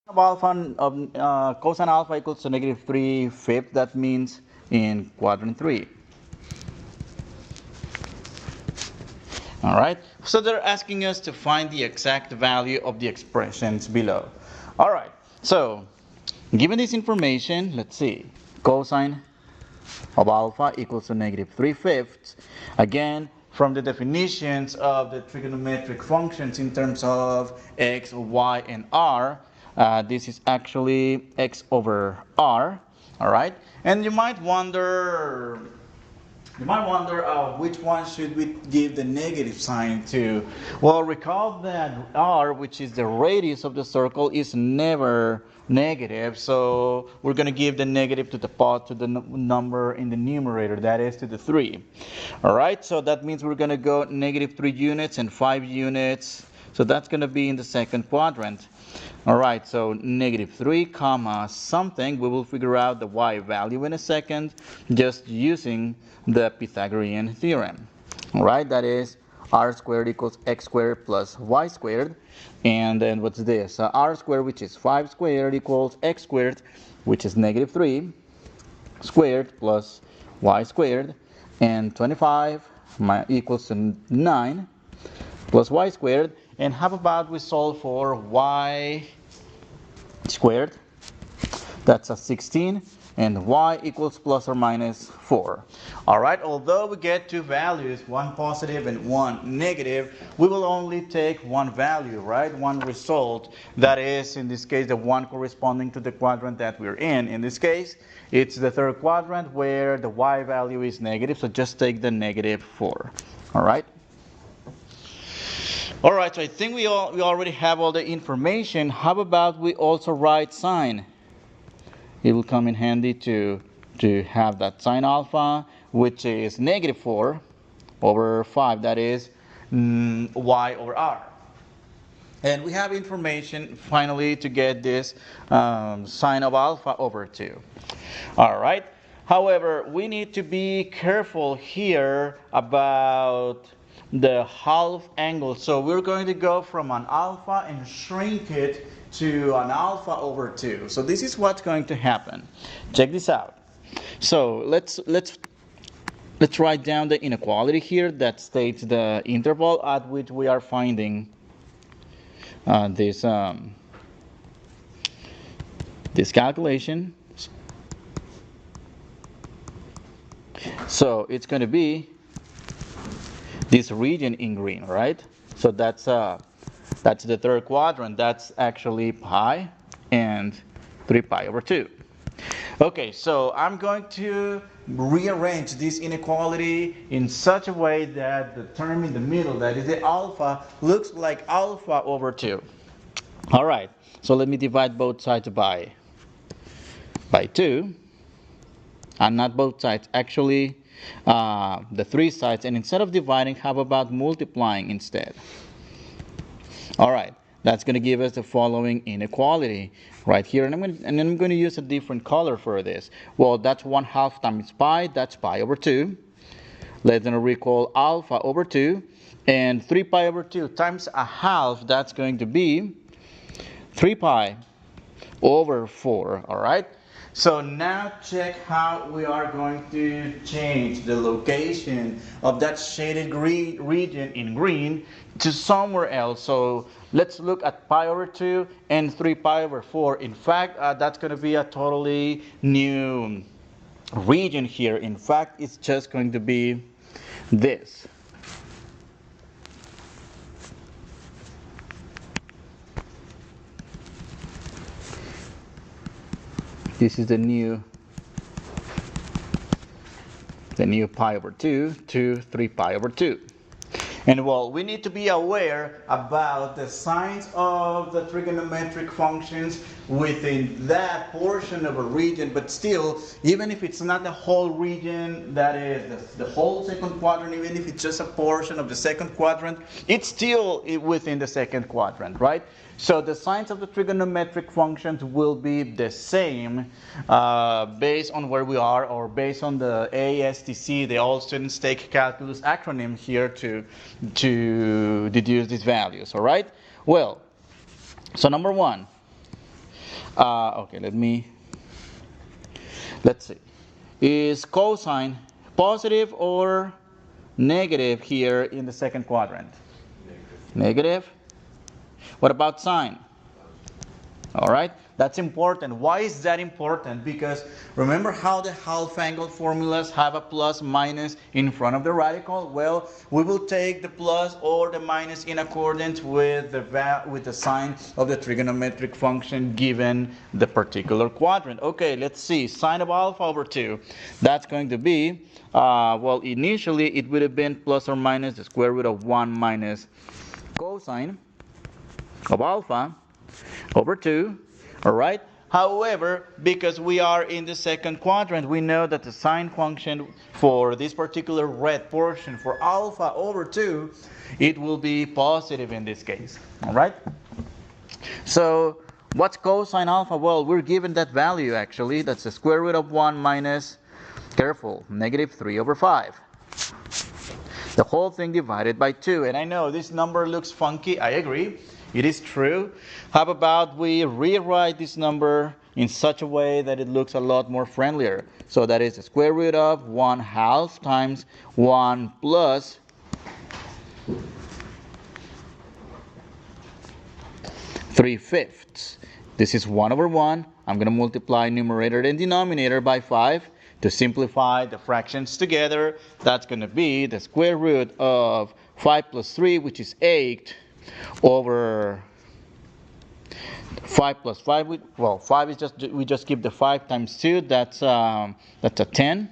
Of alpha cosine alpha equals to negative 3/5. That means in quadrant 3. All right. So they're asking us to find the exact value of the expressions below. All right. So given this information, let's see. Cosine of alpha equals to negative 3/5. Again, from the definitions of the trigonometric functions in terms of x, y, and r, this is actually x over r. All right. And you might wonder which one should we give the negative sign to. Well, recall that r, which is the radius of the circle, is never negative, so we're going to give the negative to the number in the numerator, that is to the 3. All right, so that means we're going to go negative 3 units and 5 units, so that's going to be in the second quadrant. All right, so negative 3 comma something. We will figure out the y value in a second just using the Pythagorean theorem. All right, that is r squared equals x squared plus y squared. And then what's this? R squared, which is 5 squared, equals x squared, which is negative 3 squared plus y squared. And 25 equals to 9 plus y squared. And how about we solve for y squared? That's a 16, and y equals plus or minus 4. All right, although we get two values, one positive and one negative, we will only take one value, right? One result. That is, in this case, the one corresponding to the quadrant that we're in. In this case, it's the third quadrant where the y value is negative, so just take the negative 4. All right? All right, so I think we already have all the information. How about we also write sine? It will come in handy to have that sine alpha, which is negative 4 over 5. That is y over r. And we have information finally to get this sine of alpha over 2. All right. However, we need to be careful here about the half angle. So we're going to go from an alpha and shrink it to an alpha over 2. So this is what's going to happen. Check this out. So let's write down the inequality here that states the interval at which we are finding this calculation. So it's going to be this region in green, right? So that's the third quadrant. That's actually pi and 3 pi over 2. Okay, so I'm going to rearrange this inequality in such a way that the term in the middle, that is the alpha, looks like alpha over 2. All right, so let me divide both sides by 2. And not both sides, actually the 3 sides. And instead of dividing, how about multiplying instead? All right, that's going to give us the following inequality right here. And then I'm going to use a different color for this. Well, that's 1/2 times pi. That's pi over 2. Let's then recall alpha over 2. And 3 pi over 2 times a half, that's going to be 3 pi over 4. All right. So now check how we are going to change the location of that shaded region in green to somewhere else. So let's look at pi over 2 and 3 pi over 4. In fact, that's going to be a totally new region here. In fact, it's just going to be this. This is the new pi over 2 to 3 pi over 2. And well, we need to be aware about the signs of the trigonometric functions within that portion of a region, but still, even if it's not the whole region, that is the whole second quadrant, even if it's just a portion of the second quadrant, it's still within the second quadrant, right? So the signs of the trigonometric functions will be the same based on where we are, or based on the ASTC, the All Students Take Calculus acronym here to deduce these values, all right? Well, so number one, Okay, let's see. Is cosine positive or negative here in the second quadrant? Negative. What about sine? All right, that's important. Why is that important? Because remember how the half angle formulas have a plus minus in front of the radical? Well, we will take the plus or the minus in accordance with the sign of the trigonometric function given the particular quadrant. Okay, let's see. Sine of alpha over 2. That's going to be, well, initially it would have been plus or minus the square root of 1 minus cosine of alpha over 2, all right? However, because we are in the second quadrant, we know that the sine function for this particular red portion for alpha over 2, it will be positive in this case, all right? So what's cosine alpha? Well, we're given that value actually. That's the square root of 1 minus, careful, negative 3 over 5. The whole thing divided by 2. And I know this number looks funky. I agree. It is true. How about we rewrite this number in such a way that it looks a lot more friendlier? So that is the square root of 1/2 times 1 plus 3/5. This is 1 over 1. I'm going to multiply numerator and denominator by 5. To simplify the fractions together, that's going to be the square root of 5 plus 3, which is 8, over 5 plus 5. Well, 5 is just, we just keep the 5 times 2. That's a 10.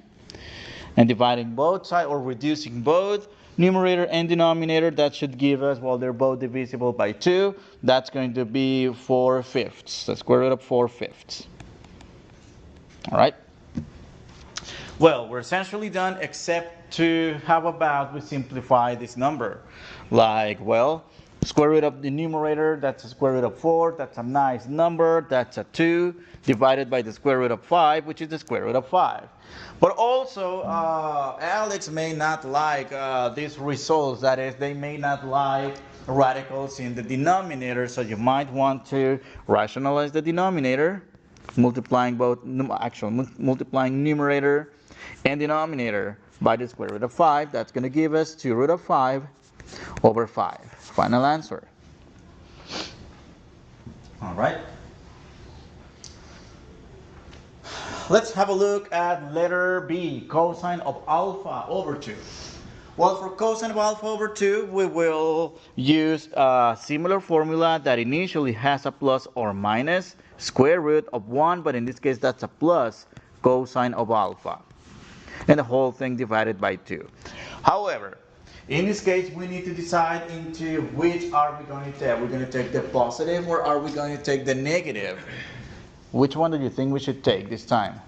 And dividing both sides or reducing both numerator and denominator, that should give us, well, they're both divisible by 2. That's going to be 4/5. The square root of 4/5. All right. Well, we're essentially done, except to how about we simplify this number? Like, well, square root of the numerator, that's the square root of 4. That's a nice number. That's a 2 divided by the square root of 5, which is the square root of 5. But also, Alex may not like these results. That is, they may not like radicals in the denominator. So you might want to rationalize the denominator, multiplying multiplying numerator and denominator by the square root of 5. That's going to give us 2 root of 5 over 5. Final answer. All right. Let's have a look at letter B, cosine of alpha over 2. Well, for cosine of alpha over 2, we will use a similar formula that initially has a plus or minus square root of 1, but in this case that's a plus cosine of alpha. And the whole thing divided by 2. However, in this case, we need to decide into which are we going to take. We're going to take the positive or are we going to take the negative? Which one do you think we should take this time?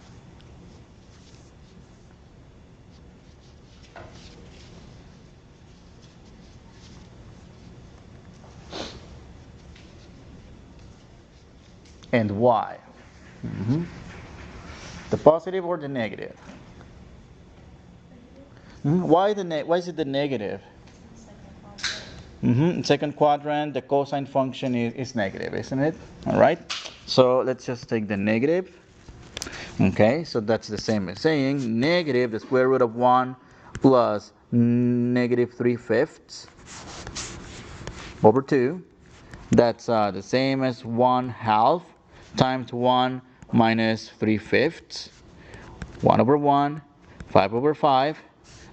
And why? The positive or the negative? Why is it the negative? Second quadrant, the cosine function is negative, isn't it? All right. So let's just take the negative. Okay, so that's the same as saying negative the square root of 1 plus negative 3/5 over 2. That's the same as 1/2 times 1 minus 3/5. 1 over 1, 5 over 5.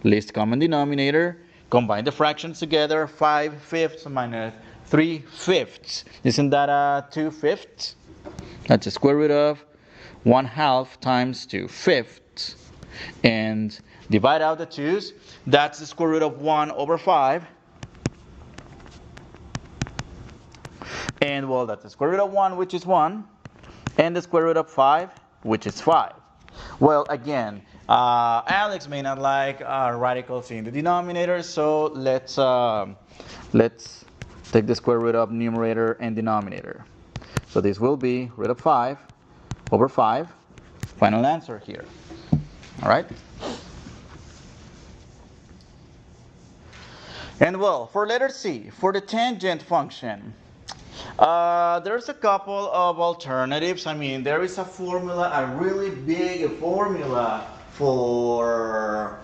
Least common denominator. Combine the fractions together. 5/5 minus 3/5. Isn't that 2/5? That's the square root of 1/2 times 2/5. And divide out the 2's. That's the square root of 1 over 5. And well, that's the square root of 1, which is 1. And the square root of 5, which is 5. Well, again, Alex may not like radicals in the denominator, so let's take the square root of numerator and denominator. So this will be root of 5 over 5. Final answer here. All right? And well, for letter C, for the tangent function, There's a couple of alternatives. I mean, there is a formula, a really big formula for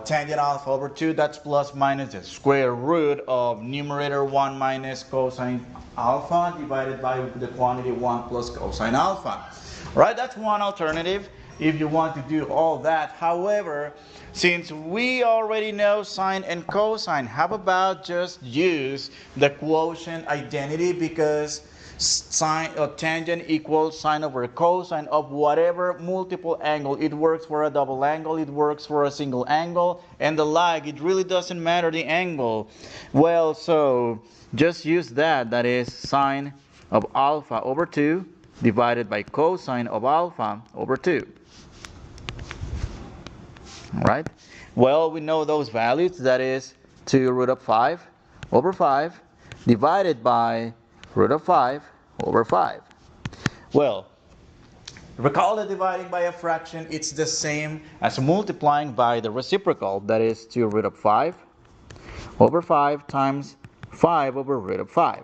tangent alpha over 2. That's plus minus the square root of numerator 1 minus cosine alpha divided by the quantity 1 plus cosine alpha. Right? That's one alternative if you want to do all that. However, since we already know sine and cosine, how about just use the quotient identity, because sine or tangent equals sine over cosine of whatever multiple angle. It works for a double angle, it works for a single angle, and the like. It really doesn't matter the angle. Well, so just use that. That is sine of alpha over 2 divided by cosine of alpha over 2. Right? Well, we know those values. That is 2 root of 5 over 5 divided by root of 5 over 5. Well, recall that dividing by a fraction, it's the same as multiplying by the reciprocal. That is 2 root of 5 over 5 times 5 over root of 5.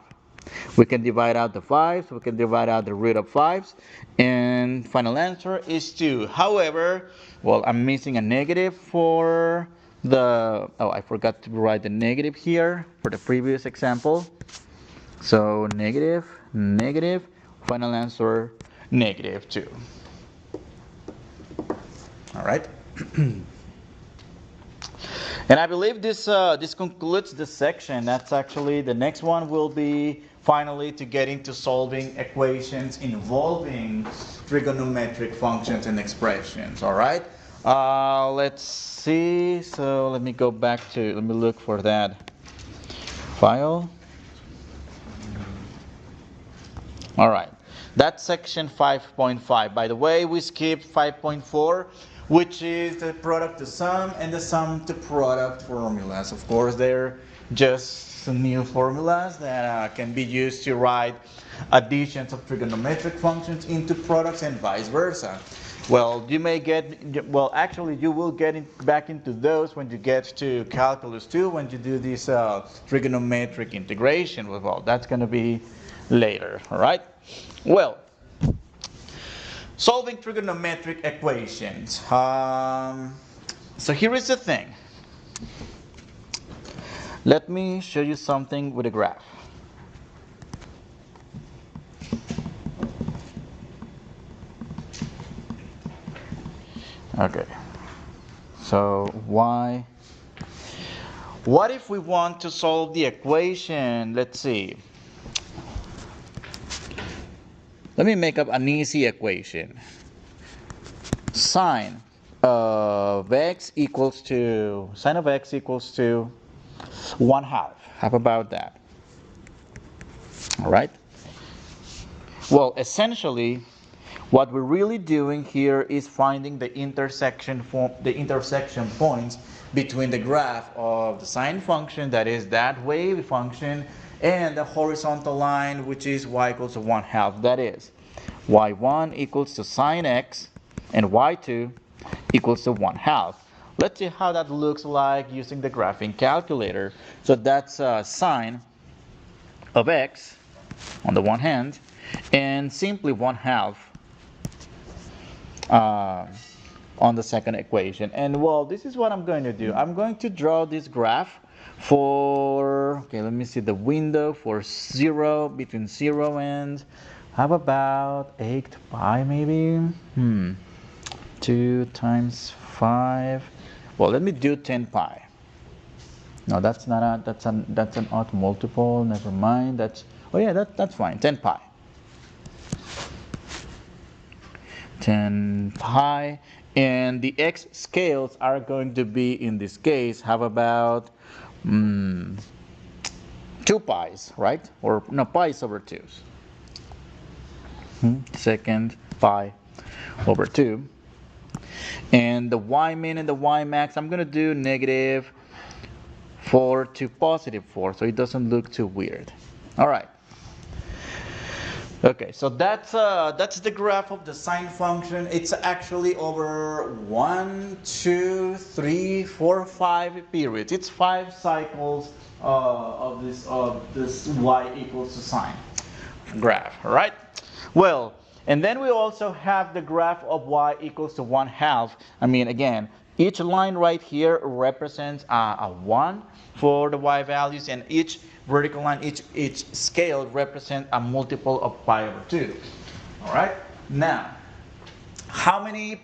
We can divide out the 5s, we can divide out the root of 5s, and final answer is 2. However, well, I'm missing a negative for the, oh, I forgot to write the negative here for the previous example. So negative, negative, final answer, negative 2. All right. And I believe this concludes the section. That's actually, the next one will be finally to get into solving equations involving trigonometric functions and expressions. All right. Let's see. So let me go back to, let me look for that file. All right. That's section 5.5. By the way, we skipped 5.4. Which is the product to sum and the sum to product formulas. Of course, they're just new formulas that can be used to write additions of trigonometric functions into products and vice versa. Well, you may get, well, actually, you will get back into those when you get to Calculus 2, when you do this trigonometric integration. Well, that's going to be later, all right? Well, solving trigonometric equations. So here is the thing. Let me show you something with a graph. Okay. So what if we want to solve the equation? Let's see. Let me make up an easy equation. Sine of x equals to 1/2. How about that? All right. Well, essentially, what we're really doing here is finding the intersection points between the graph of the sine function, that is that wave function, and the horizontal line, which is y equals to 1/2. That is, y1 equals to sine x, and y2 equals to 1/2. Let's see how that looks like using the graphing calculator. So that's sine of x on the one hand, and simply 1/2 on the second equation. And well, this is what I'm going to do. I'm going to draw this graph for, okay, let me see, the window for 0, between 0 and, how about 8 pi maybe? 2 times 5. Well, let me do 10 pi. No, that's not a, that's an odd multiple. Never mind. That's, oh yeah, that's fine. 10 pi. 10 pi, and the x scales are going to be, in this case, how about 2 pi's, right? Or no, pi's over 2's. Second pi over 2. And the y min and the y max, I'm going to do -4 to +4, so it doesn't look too weird. All right. Okay, so that's the graph of the sine function. It's actually over 1, 2, 3, 4, 5 periods. It's 5 cycles of this y equals to sine. graph, all right? Well, and then we also have the graph of y equals to 1/2. I mean, again, each line right here represents a 1 for the y values, and each vertical line, each scale represents a multiple of pi over 2. All right? Now, how many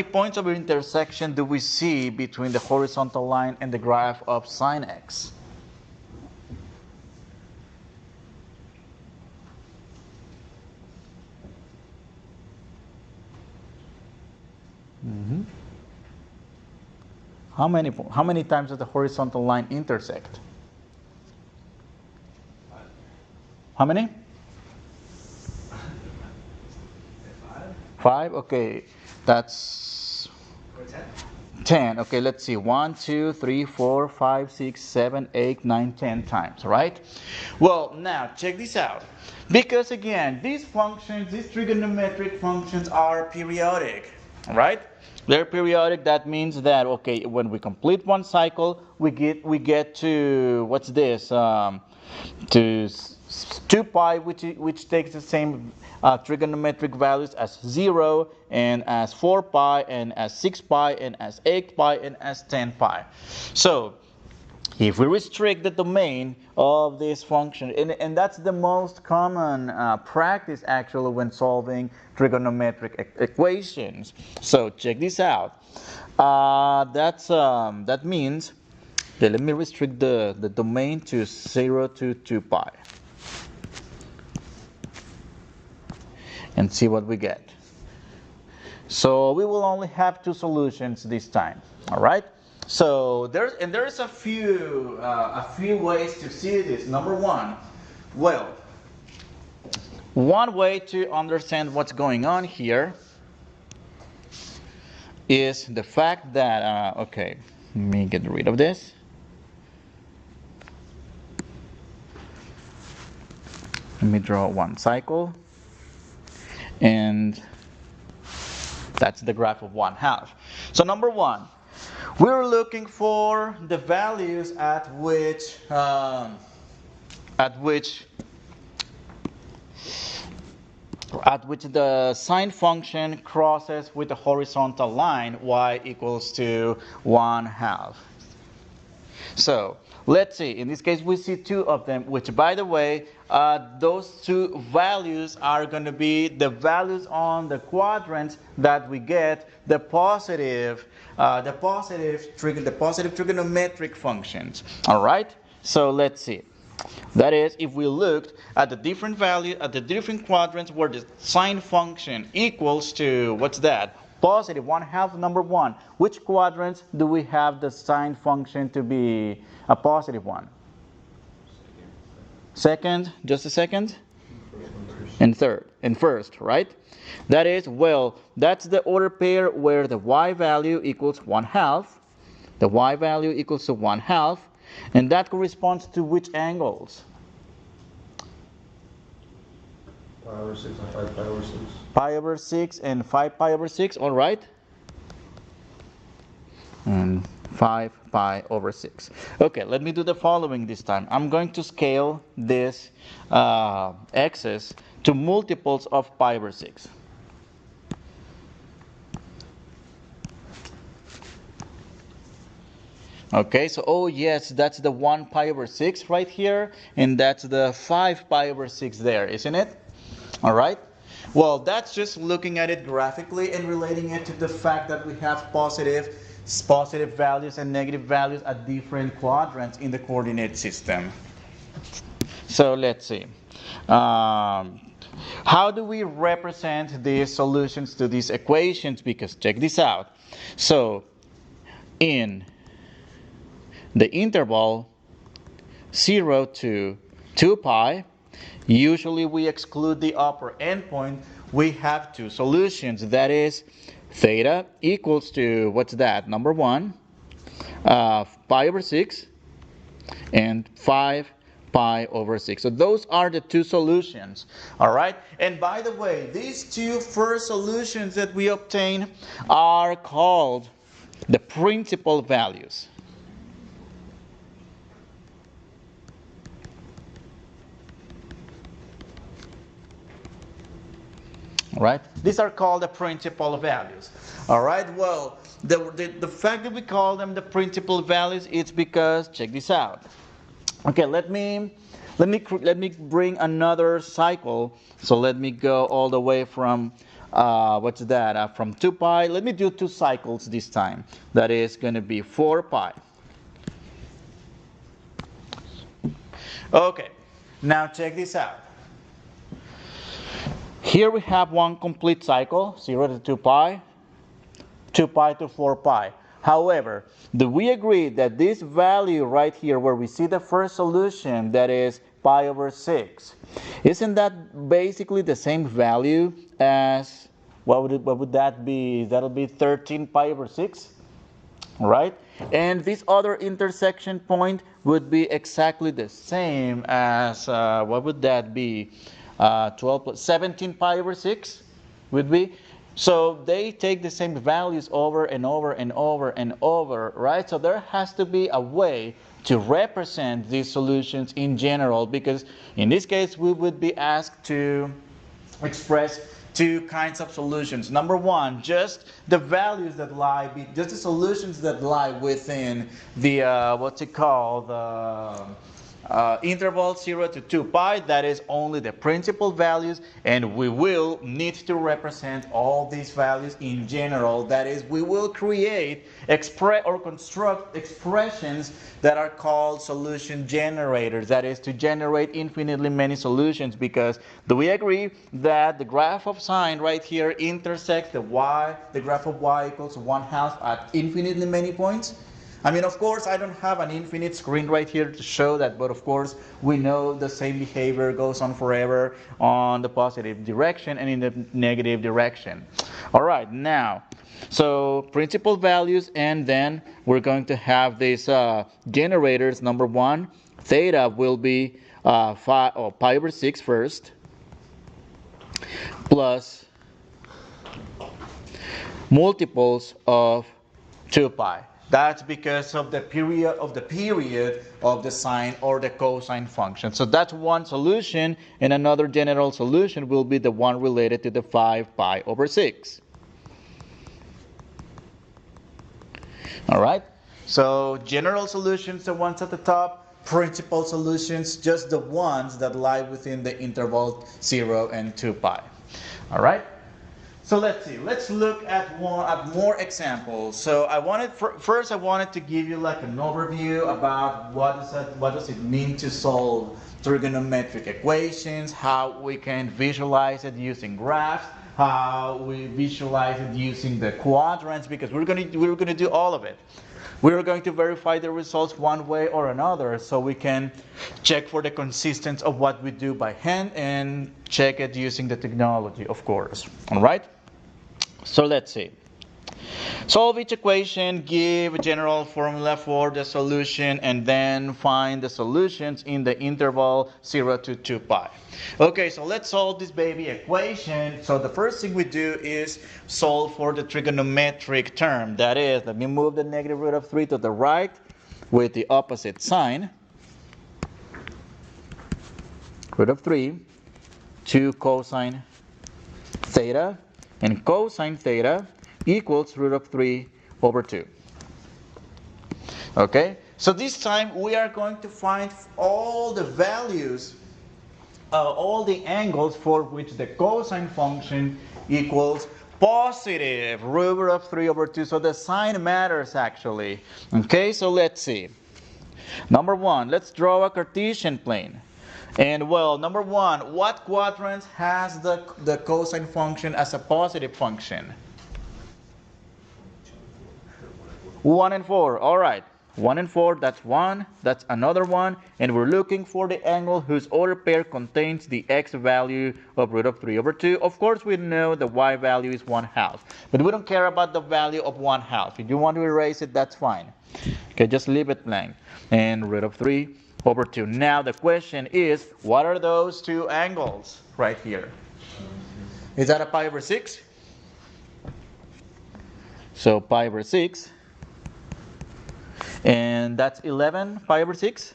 points of intersection do we see between the horizontal line and the graph of sine x? Mm-hmm. How many times does the horizontal line intersect? How many? 5? Okay. That's 10. Okay, let's see. 1, 2, 3, 4, 5, 6, 7, 8, 9, 10 times, right? Well, now check this out. Because again, these functions, these trigonometric functions are periodic, right? They're periodic. That means that, okay, when we complete one cycle, we get to, what's this? To 2 pi, which takes the same trigonometric values as 0 and as 4 pi and as 6 pi and as 8 pi and as 10 pi. So if we restrict the domain of this function, and that's the most common practice actually when solving trigonometric equations. So check this out. That means, okay, let me restrict the domain to 0 to 2 pi. And see what we get. So we will only have 2 solutions this time. All right. So there's a few ways to see this. Number one, well, one way to understand what's going on here is the fact that okay, let me get rid of this. Let me draw one cycle. And that's the graph of 1/2. So number one, we're looking for the values at which the sine function crosses with the horizontal line y equals to 1/2. So let's see, in this case we see 2 of them, which by the way, those 2 values are going to be the values on the quadrants that we get the positive trigonometric functions. All right, so let's see. That is, if we looked at the different values at the different quadrants where the sine function equals to, what's that? Positive 1/2, number 1. Which quadrants do we have the sine function to be a positive one? Second, just a second? And third, and first, right? That is, well, that's the order pair where the y value equals 1/2. The y value equals to 1/2. And that corresponds to which angles? Pi over 6 and 5 pi over 6. Pi over 6 and 5 pi over 6, all right? And 5 pi over 6. Okay, let me do the following this time. I'm going to scale this x's to multiples of pi over 6. Okay, so oh yes, that's the 1 pi over 6 right here, and that's the 5 pi over 6 there, isn't it? All right. Well, that's just looking at it graphically and relating it to the fact that we have positive values and negative values at different quadrants in the coordinate system. So let's see. How do we represent the solutions to these equations? Because check this out. So in the interval 0 to 2 pi, usually we exclude the upper endpoint. We have 2 solutions. That is, theta equals to, what's that? Number 1, pi over 6, and 5 pi over 6. So those are the 2 solutions. All right. And by the way, these 2 first solutions that we obtain are called the principal values. All right? These are called the principal values. All right? Well, the fact that we call them the principal values, it's because, check this out. Okay, let me bring another cycle. So let me go all the way from what's that? From 2 pi. Let me do 2 cycles this time. That is going to be 4 pi. Okay, now check this out. Here we have one complete cycle, 0 to 2 pi, 2 pi to 4 pi. However, do we agree that this value right here where we see the first solution, that is pi over 6, isn't that basically the same value as, what would that be? That'll be 13 pi over 6, right? And this other intersection point would be exactly the same as, what would that be? 12 plus 17 pi over 6 would be. So they take the same values over and over and over and over, right? So there has to be a way to represent these solutions in general, because in this case we would be asked to express 2 kinds of solutions. Number 1, just the values that lie, just the solutions that lie within the, what's it called, interval 0 to 2 pi, that is only the principal values, and we will need to represent all these values in general. That is, we will create, express or construct expressions that are called solution generators. That is, to generate infinitely many solutions, because do we agree that the graph of sine right here intersects the graph of y equals 1/2 at infinitely many points? I mean, of course, I don't have an infinite screen right here to show that, but of course, we know the same behavior goes on forever on the positive direction and in the negative direction. All right, now, so principal values, and then we're going to have these generators. Number 1, theta will be pi over 6 first, plus multiples of 2 pi. That's because of the period of the sine or the cosine function. So that's one solution, and another general solution will be the one related to the 5 pi over 6. All right? So general solutions, the ones at the top. Principal solutions, just the ones that lie within the interval 0 and 2 pi. All right? So let's see. Let's look at more examples. So first I wanted to give you like an overview about what does it mean to solve trigonometric equations, how we can visualize it using graphs, how we visualize it using the quadrants, because we're going to do all of it. We're going to verify the results one way or another, so we can check for the consistency of what we do by hand and check it using the technology, of course. All right? So let's see. Solve each equation, give a general formula for the solution, and then find the solutions in the interval 0 to 2 pi. Okay, so let's solve this baby equation. So the first thing we do is solve for the trigonometric term. That is, let me move the negative root of 3 to the right with the opposite sign. Root of 3 to cosine theta, and cosine theta equals root of 3 over 2. Okay, so this time we are going to find all the values, all the angles for which the cosine function equals positive root of 3 over 2. So the sign matters actually. Okay, so let's see. Number 1, let's draw a Cartesian plane. And well, number 1, what quadrant has the cosine function as a positive function? 1 and 4. All right. 1 and 4, that's one. That's another one. And we're looking for the angle whose order pair contains the x value of root of 3 over 2. Of course, we know the y value is 1/2. But we don't care about the value of 1/2. If you want to erase it, that's fine. Okay, just leave it blank. And root of 3 over 2. Now the question is, what are those two angles right here? Is that a pi over 6? So pi over 6. And that's 11 pi over 6.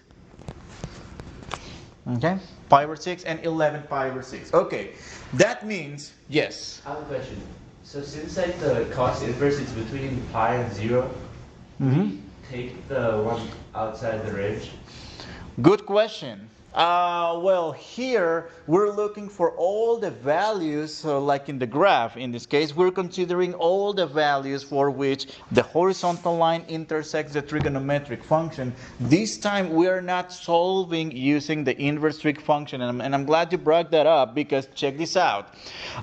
Okay, pi over 6 and 11 pi over 6. Okay, That means, yes. I have a question. So since like the cos inverse is between pi and 0, we take the one outside the range. Good question. Well, here we're looking for all the values, like in the graph. In this case, we're considering all the values for which the horizontal line intersects the trigonometric function. This time we are not solving using the inverse trig function, and I'm glad you brought that up because check this out.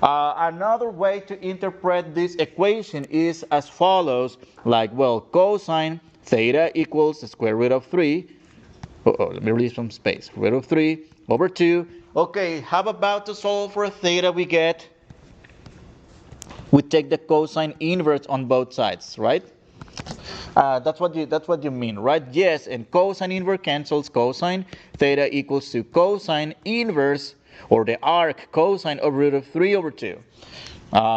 Another way to interpret this equation is as follows, like, well, cosine theta equals the square root of 3. Let me release some space. Root of 3 over 2. Okay, how about to solve for theta we get? We take the cosine inverse on both sides, right? That's what you mean, right? Yes, and cosine inverse cancels cosine. Theta equals to cosine inverse, or the arc cosine of root of 3 over 2.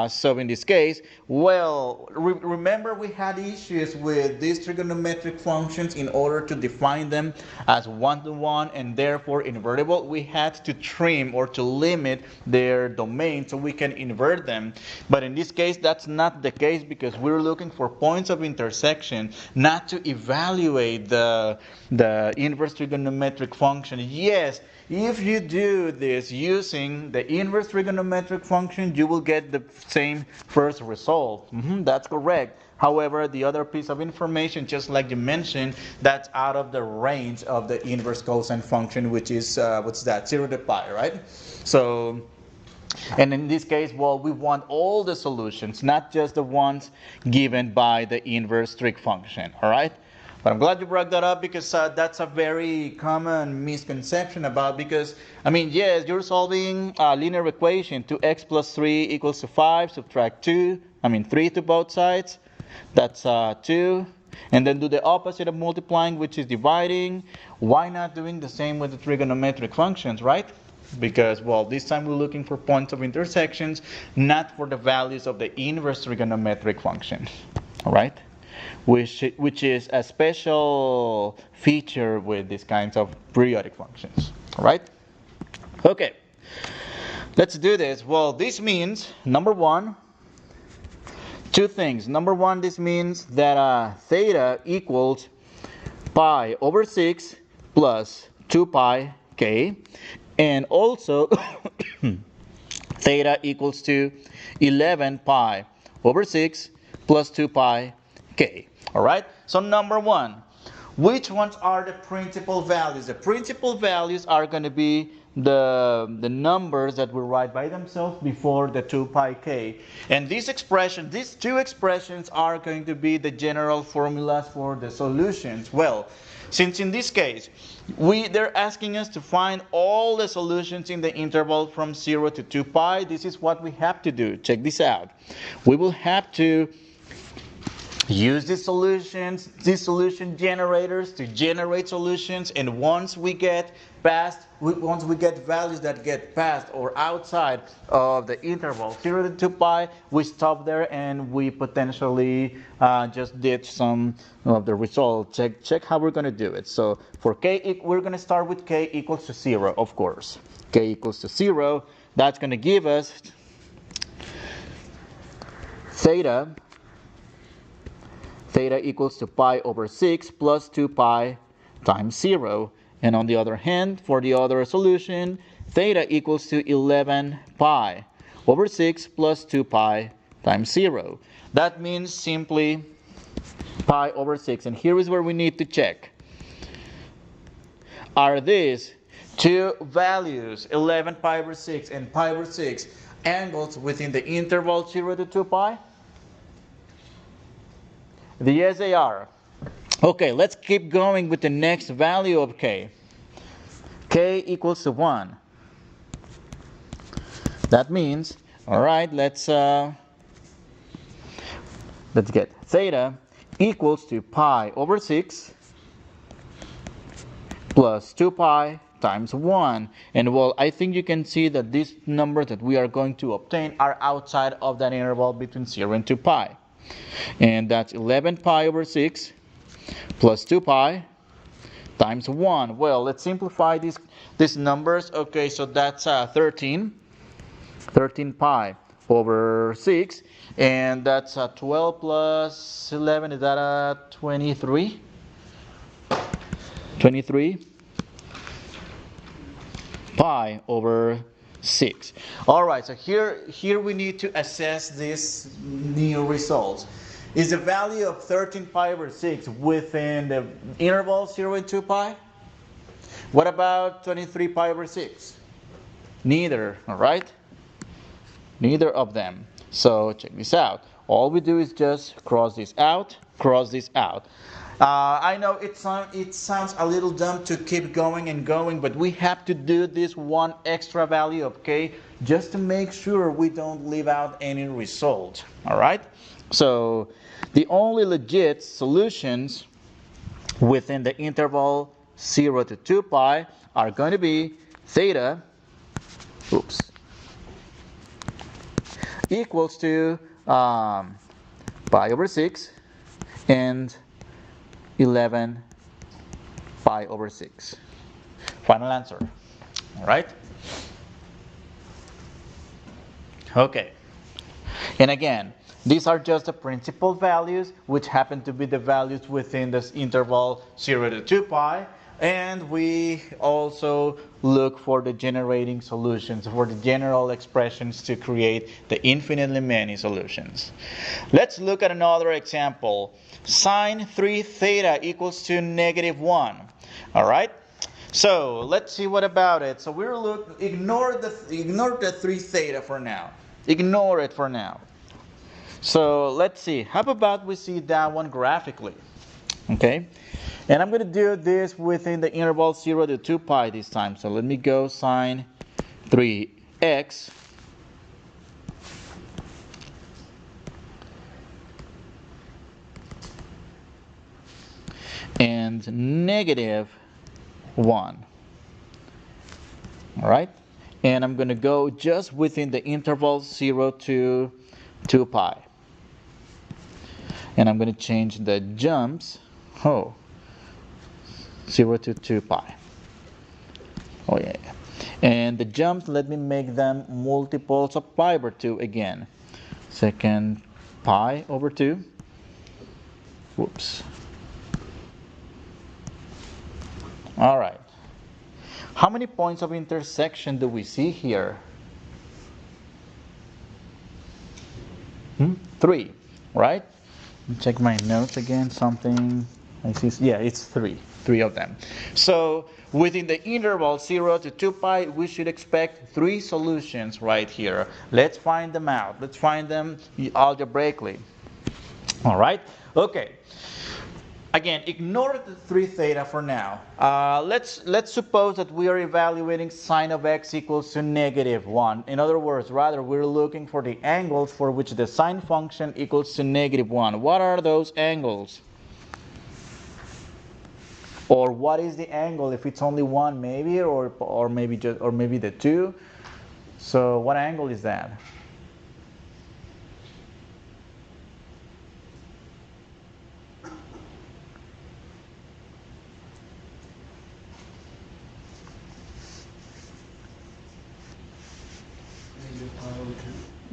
So in this case, well, remember we had issues with these trigonometric functions. In order to define them as one-to-one and therefore invertible, we had to trim or to limit their domain so we can invert them. But in this case, that's not the case because we're looking for points of intersection, not to evaluate the inverse trigonometric function. Yes, if you do this using the inverse trigonometric function, you will get the same first result. That's correct. However, the other piece of information, just like you mentioned, that's out of the range of the inverse cosine function, which is, what's that, 0 to pi, right? So, and in this case, well, we want all the solutions, not just the ones given by the inverse trig function, all right? But I'm glad you brought that up because that's a very common misconception about, because, I mean, yes, you're solving a linear equation, 2x plus 3 equals to 5, subtract 3 to both sides, that's 2, and then do the opposite of multiplying, which is dividing. Why not doing the same with the trigonometric functions, right? Because, well, this time we're looking for points of intersections, not for the values of the inverse trigonometric function, all right? Which is a special feature with these kinds of periodic functions. All right? Okay, let's do this. Well, this means, number one, two things. Number one, this means that theta equals pi over 6 plus 2 pi k. And also, theta equals to 11 pi over 6 plus 2 pi k. All right, so number one, which ones are the principal values? The principal values are going to be the numbers that we write by themselves before the 2 pi k. And these two expressions are going to be the general formulas for the solutions. Well, since in this case, they're asking us to find all the solutions in the interval from 0 to 2 pi, this is what we have to do. Check this out. We will have to use these solution generators to generate solutions, and once we get values that get past or outside of the interval 0 to 2 pi, we stop there and we potentially just ditch some of the results. Check how we're going to do it. So for k, we're going to start with k equals to 0, of course. K equals to 0, that's going to give us theta equals to pi over 6 plus 2 pi times 0. And on the other hand, for the other solution, theta equals to 11 pi over 6 plus 2 pi times 0. That means simply pi over 6. And here is where we need to check. Are these two values, 11 pi over 6 and pi over 6, angles within the interval 0 to 2 pi? Yes, they are. Okay, let's keep going with the next value of k. K equals to 1. That means, all right, let's get theta equals to pi over 6 plus 2 pi times 1. And well, I think you can see that these numbers that we are going to obtain are outside of that interval between 0 and 2 pi. And that's 11 pi over 6 plus 2 pi times 1. Well, let's simplify these numbers. Okay, so that's 13. 13 pi over 6, and that's 12 plus 11, is that a 23? 23 pi over 6. All right, so here we need to assess these new results. Is the value of 13 pi over 6 within the interval 0 and 2 pi? What about 23 pi over 6? Neither, all right? Neither of them. So check this out. All we do is just cross this out, cross this out. I know it sounds a little dumb to keep going and going, but we have to do this one extra value of k just to make sure we don't leave out any result. All right? So the only legit solutions within the interval 0 to 2 pi are going to be theta, equals to pi over 6 and 11 pi over 6. Final answer. All right? Okay. And again, these are just the principal values, which happen to be the values within this interval 0 to 2 pi. And we also look for the generating solutions, for the general expressions to create the infinitely many solutions. Let's look at another example. Sine 3 theta equals to -1. All right? So let's see what about it. So ignore the 3 theta for now. Ignore it for now. So let's see. How about we see that one graphically? Okay? And I'm going to do this within the interval 0 to 2 pi this time. So let me go sine 3x and -1. All right? And I'm going to go just within the interval 0 to 2 pi. And I'm going to change the jumps. 0 to 2 pi. Oh yeah. And the jumps, let me make them multiples of pi over 2 again. Second pi over 2. Whoops. All right. How many points of intersection do we see here? 3, right? Check my notes again. Something I see. Yeah, it's 3. 3 of them. So within the interval 0 to 2 pi, we should expect 3 solutions right here. Let's find them out. Let's find them algebraically. All right. Okay. Again, ignore the 3 theta for now. Let's suppose that we are evaluating sine of x equals to -1. In other words, we're looking for the angles for which the sine function equals to -1. What are those angles? Or what is the angle if it's only one, maybe, or maybe the 2? So what angle is that?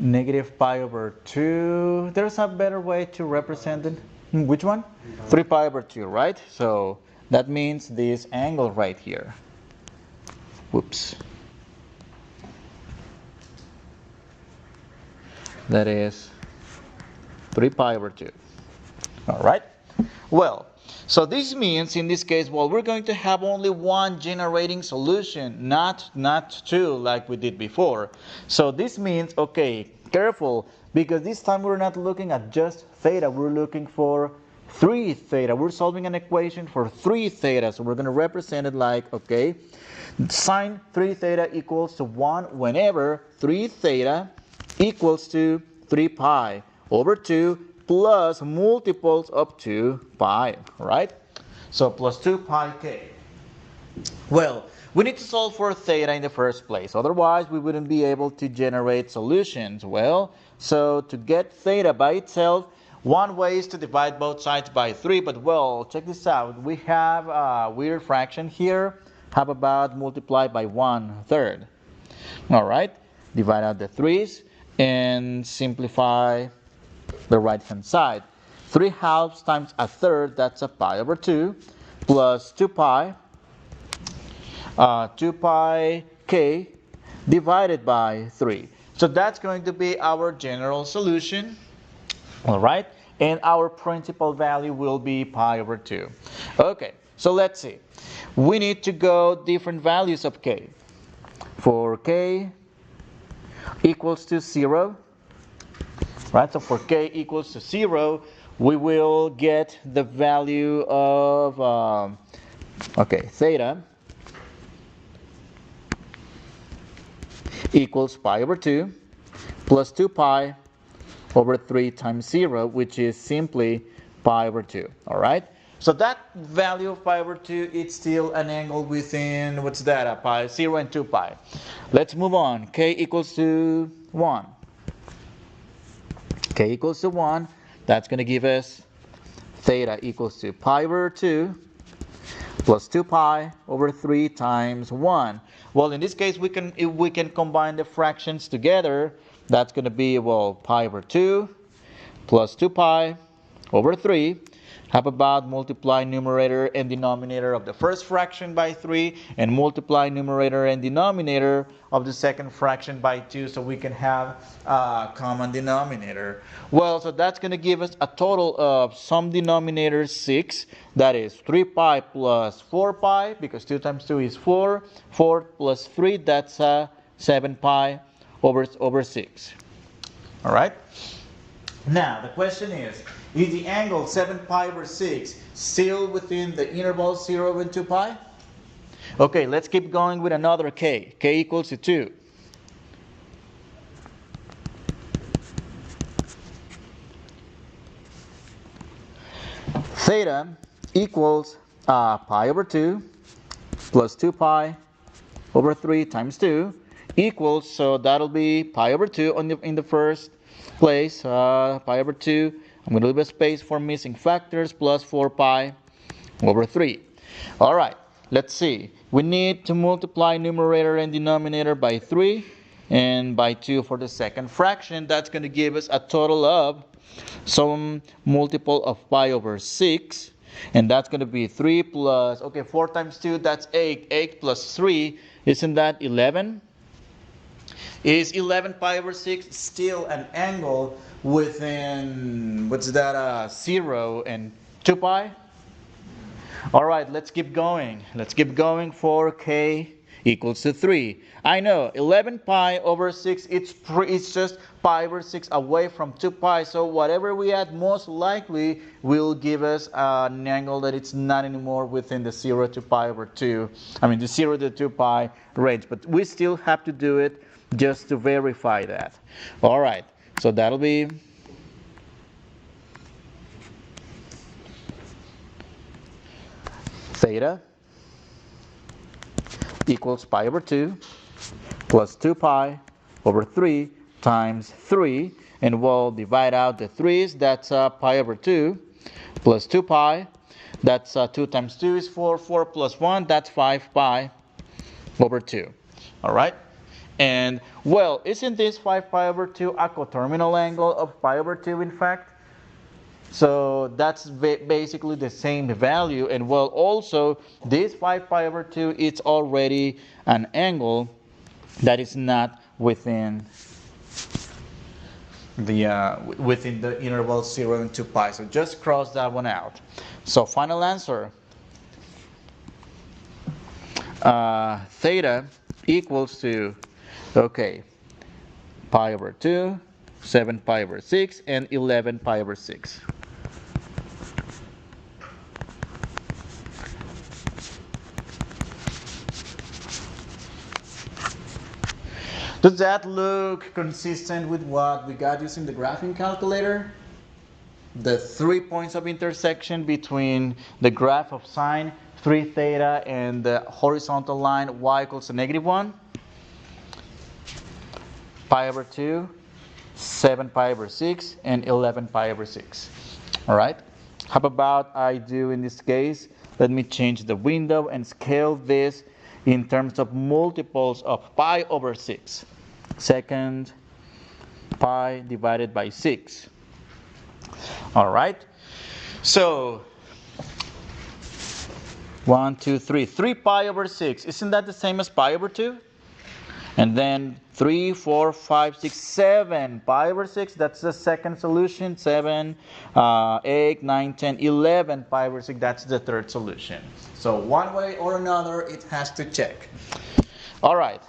-pi/2. There's a better way to represent it. Which one? 3 pi/2, right? So that means this angle right here. Whoops. That is 3 pi/2. All right. Well, so this means in this case, well, we're going to have only one generating solution, not 2 like we did before. So this means, okay, careful, because this time we're not looking at just theta, we're looking for 3 theta. We're solving an equation for 3 theta. So we're going to represent it like, okay, sine 3 theta equals to 1 whenever 3 theta equals to 3 pi over 2 plus multiples of 2 pi, right? So plus 2 pi k. Well, we need to solve for theta in the first place. Otherwise, we wouldn't be able to generate solutions. Well, so to get theta by itself, one way is to divide both sides by 3. But well, check this out. We have a weird fraction here. How about multiply by 1/3? All right. divide out the 3's, and simplify the right hand side. 3 halves times a third, that's a pi over 2, plus 2 pi, 2 pi k divided by 3. So that's going to be our general solution. All right, and our principal value will be pi over 2. Okay, so let's see. We need to go different values of k. For k equals to 0, right? So for k equals to 0, we will get the value of, theta equals pi over 2 plus 2 pi over 3 times 0, which is simply pi over 2. All right? So that value of pi over 2 is still an angle within, what's that, pi, 0 and 2 pi. Let's move on. K equals to 1. K equals to 1. That's going to give us theta equals to pi over 2 plus 2 pi over 3 times 1. Well, in this case, if we can combine the fractions together. That's going to be, well, pi over 2 plus 2 pi over 3. How about multiply numerator and denominator of the first fraction by 3 and multiply numerator and denominator of the second fraction by 2 so we can have a common denominator. Well, so that's going to give us a total of some denominator 6. That is 3 pi plus 4 pi, because 2 times 2 is 4. 4 plus 3, that's 7 pi over 6. All right? Now, the question is the angle 7 pi over 6 still within the interval 0 and 2 pi? Okay, let's keep going with another k. K equals to 2. Theta equals pi over 2 plus 2 pi over 3 times 2 equals, so that'll be pi over 2 in the first place, pi over 2. I'm going to leave a space for missing factors, plus 4 pi over 3. All right, let's see. We need to multiply numerator and denominator by 3 and by 2 for the second fraction. That's going to give us a total of some multiple of pi over 6. And that's going to be 3 plus, 4 times 2, that's 8. 8 plus 3, isn't that 11? Is 11 pi over 6 still an angle within, 0 and 2 pi? All right, let's keep going. Let's keep going for k equals to 3. I know 11 pi over 6, it's just pi over 6 away from 2 pi. So whatever we add most likely will give us an angle that it's not anymore within the 0 to pi over 2. I mean the 0 to 2 pi range. But we still have to do it just to verify that. All right, so that'll be theta equals pi over 2 plus 2 pi over 3 times 3, and we'll divide out the 3's. That's pi over 2 plus 2 pi. That's 2 times 2 is 4. 4 plus 1, that's 5 pi over 2. All right? And, well, isn't this 5 pi over 2 a coterminal angle of pi over 2, in fact? So that's basically the same value. And, well, also, this 5 pi over 2, it's already an angle that is not within the interval 0 and 2 pi. So just cross that one out. So final answer, theta equals to, pi over 2, 7 pi over 6, and 11 pi over 6. Does that look consistent with what we got using the graphing calculator? The 3 points of intersection between the graph of sine 3 theta and the horizontal line y equals to -1. Pi over 2, 7 pi over 6, and 11 pi over 6. All right. How about I do in this case? Let me change the window and scale this in terms of multiples of pi over 6. second pi divided by 6. All right. So 1, 2, 3. 3 pi over 6. Isn't that the same as pi over 2? And then 3, 4, 5, 6, 7 pi over 6. That's the second solution. 7, 8, 9, 10, 11 pi over 6. That's the third solution. So one way or another, it has to check. All right.